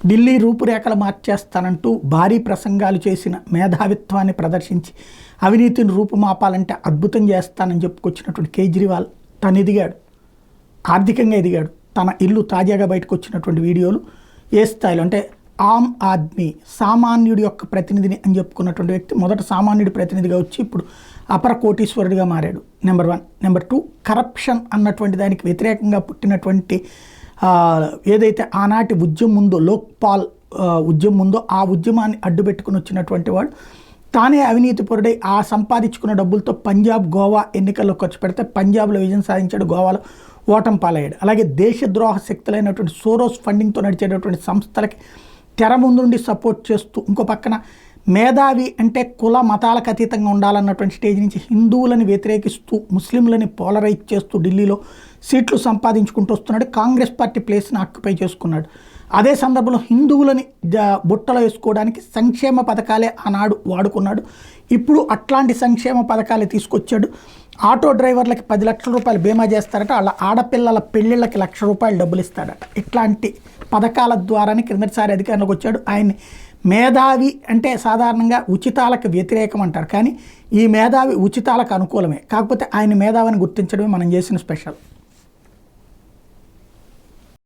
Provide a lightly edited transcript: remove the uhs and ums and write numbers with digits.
ఢిల్లీ రూపురేఖలు మార్చేస్తానంటూ భారీ ప్రసంగాలు చేసిన మేధావిత్వాన్ని ప్రదర్శించి అవినీతిని రూపుమాపాలంటే అద్భుతం చేస్తానని చెప్పుకొచ్చినటువంటి కేజ్రీవాల్ తను ఎదిగాడు, ఆర్థికంగా ఎదిగాడు. తన ఇల్లు తాజాగా బయటకు వచ్చినటువంటి వీడియోలు ఏ స్థాయిలో అంటే ఆమ్ ఆద్మీ సామాన్యుడి యొక్క ప్రతినిధిని అని చెప్పుకున్నటువంటి వ్యక్తి మొదట సామాన్యుడి ప్రతినిధిగా వచ్చి ఇప్పుడు అపర కోటీశ్వరుడిగా మారాడు. నెంబర్ 1. నెంబర్ 2, కరప్షన్ అన్నటువంటి దానికి వ్యతిరేకంగా పుట్టినటువంటి ఏదైతే ఆనాటి ఉద్యమం ఉందో, లోక్పాల్ ఉద్యమం ఉందో ఆ ఉద్యమాన్ని అడ్డుపెట్టుకుని వచ్చినటువంటి వాడు తానే అవినీతిపరుడై ఆ సంపాదించుకున్న డబ్బులతో పంజాబ్, గోవా ఎన్నికల్లో ఖర్చు పెడితే పంజాబ్లో విజయం సాధించాడు, గోవాలో ఓటమి పాలయ్యాడు. అలాగే దేశద్రోహ శక్తులైనటువంటి సోరోస్ ఫండింగ్తో నడిచేటటువంటి సంస్థలకి తెర ముందుండి సపోర్ట్ చేస్తూ, ఇంకో పక్కన మేధావి అంటే కుల మతాలకు అతీతంగా ఉండాలన్నటువంటి స్టేజ్ నుంచి హిందువులని వ్యతిరేకిస్తూ ముస్లింలని పోలరైజ్ చేస్తూ ఢిల్లీలో సీట్లు సంపాదించుకుంటూ వస్తున్నాడు. కాంగ్రెస్ పార్టీ ప్లేస్ని ఆక్యుపై చేసుకున్నాడు. అదే సందర్భంలో హిందువులని బుట్టలో వేసుకోవడానికి సంక్షేమ పథకాలే ఆనాడు వాడుకున్నాడు. ఇప్పుడు అట్లాంటి సంక్షేమ పథకాలే తీసుకొచ్చాడు. ఆటో డ్రైవర్లకి 10 లక్షల రూపాయలు బీమా చేస్తారట, వాళ్ళ ఆడపిల్లల పెళ్ళిళ్ళకి ₹1,00,000 డబ్బులు ఇస్తాడట. ఇట్లాంటి పథకాల ద్వారానే క్రిందటిసారి అధికారంలోకి వచ్చాడు. ఆయన్ని మేధావి అంటే సాధారణంగా ఉచితాలకు వ్యతిరేకం అంటారు, కానీ ఈ మేధావి ఉచితాలకు అనుకూలమే. కాకపోతే ఆయన మేధావిని గుర్తించడమే మనం చేసిన స్పెషల్.